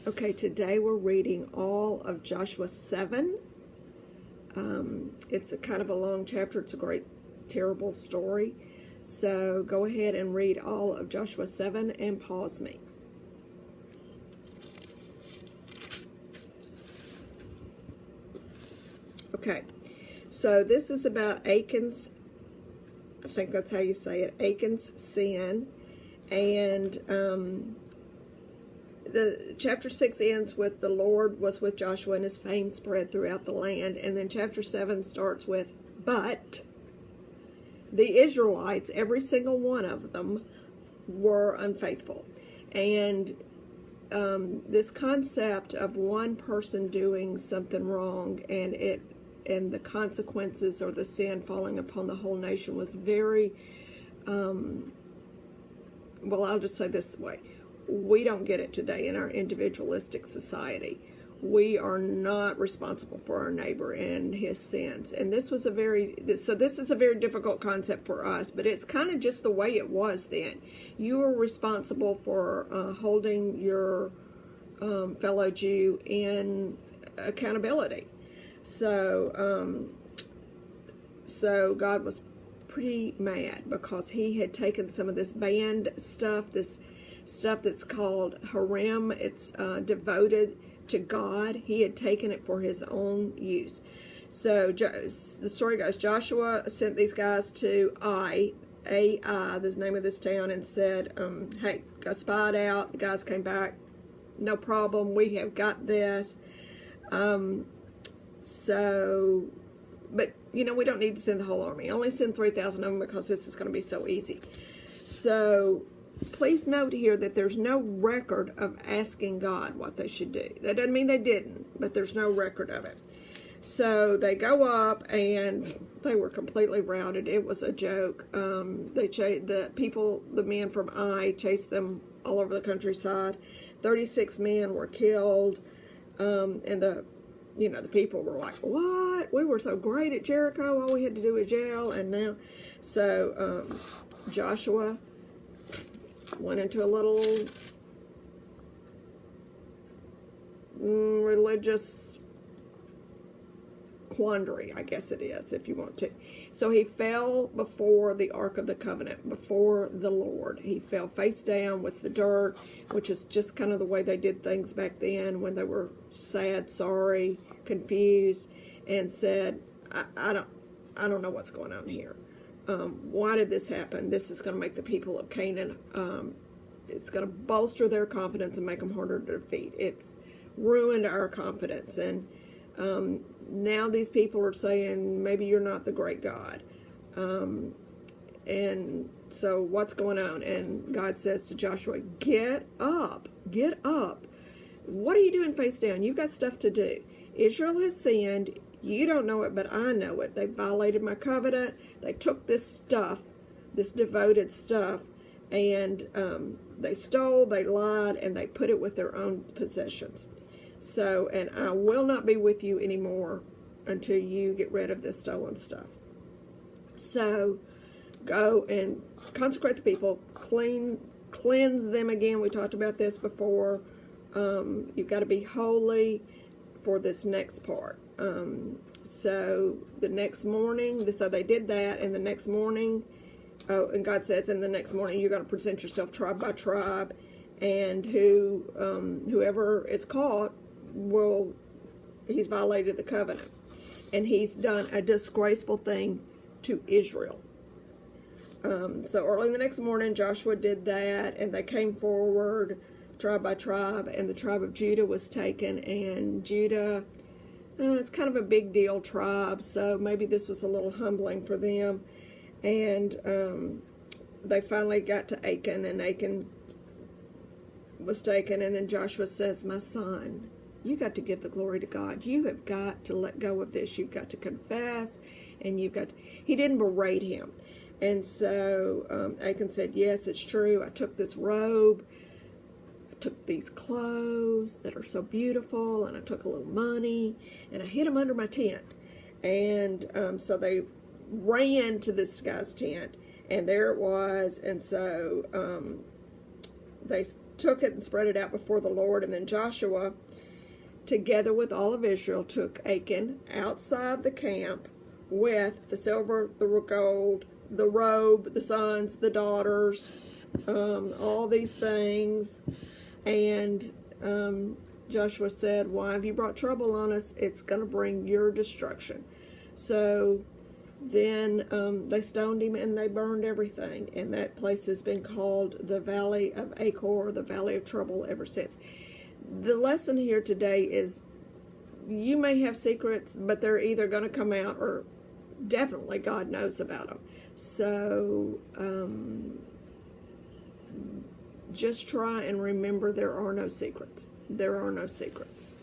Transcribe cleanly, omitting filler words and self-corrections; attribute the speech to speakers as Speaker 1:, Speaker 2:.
Speaker 1: Okay, today we're reading all of Joshua 7. It's a kind of a long chapter. It's a great, terrible story. So go ahead and read all of Joshua 7 and pause me. Okay, so this is about Achan's, I think that's how you say it, Achan's sin. And the chapter 6 ends with the Lord was with Joshua and his fame spread throughout the land. And then chapter 7 starts with, but the Israelites, every single one of them, were unfaithful. And this concept of one person doing something wrong and the consequences or the sin falling upon the whole nation was very, well, I'll just say this way. We don't get it today in our individualistic society. We are not responsible for our neighbor and his sins. And this is a very difficult concept for us, but it's kind of just the way it was then. You are responsible for holding your fellow Jew in accountability. So God was pretty mad because he had taken some of this banned stuff, this stuff that's called harem. It's devoted to God. He had taken it for his own use. So the story goes, Joshua sent these guys to Ai, the name of this town, and said, hey, go spy it out. The guys came back. No problem. We have got this. But, we don't need to send the whole army. Only send 3,000 of them because this is going to be so easy. So please note here that there's no record of asking God what they should do. That doesn't mean they didn't, but there's no record of it. So they go up and they were completely routed. It was a joke. The men from Ai chased them all over the countryside. 36 men were killed. And the people were like, what? We were so great at Jericho. All we had to do was yell. And now, so Joshua went into a little religious quandary, I guess it is, if you want to. So he fell before the Ark of the Covenant, before the Lord. He fell face down with the dirt, which is just kind of the way they did things back then when they were sad, sorry, confused, and said, I don't know what's going on here. Why did this happen? This is going to make the people of Canaan, it's going to bolster their confidence and make them harder to defeat. It's ruined our confidence. And now these people are saying, maybe you're not the great God. And so what's going on? And God says to Joshua, get up. What are you doing face down? You've got stuff to do. Israel has sinned. You don't know it, but I know it. They violated my covenant. They took this stuff, this devoted stuff, and they stole, they lied, and they put it with their own possessions. So, and I will not be with you anymore until you get rid of this stolen stuff. So, go and consecrate the people, cleanse them again. We talked about this before. You've got to be holy for this next part. So the next morning, so they did that, and the next morning, and God says, in the next morning, you're going to present yourself tribe by tribe, and whoever is caught he's violated the covenant, and he's done a disgraceful thing to Israel. So early the next morning, Joshua did that, and they came forward tribe by tribe, and the tribe of Judah was taken, and Judah, it's kind of a big deal tribe, so maybe this was a little humbling for them. And they finally got to Achan, and Achan was taken, and then Joshua says, my son, you got to give the glory to God. You have got to let go of this. You've got to confess, and he didn't berate him. And so Achan said, yes, it's true. I took this robe, I took these clothes that are so beautiful, and I took a little money, and I hid them under my tent. And so they ran to this guy's tent, and there it was. And so they took it and spread it out before the Lord. And then Joshua, together with all of Israel, took Achan outside the camp with the silver, the gold, the robe, the sons, the daughters, all these things. And Joshua said, why have you brought trouble on us? It's going to bring your destruction. So then they stoned him and they burned everything. And that place has been called the Valley of Achor, the Valley of Trouble, ever since. The lesson here today is you may have secrets, but they're either going to come out or definitely God knows about them. So just try and remember there are no secrets. There are no secrets.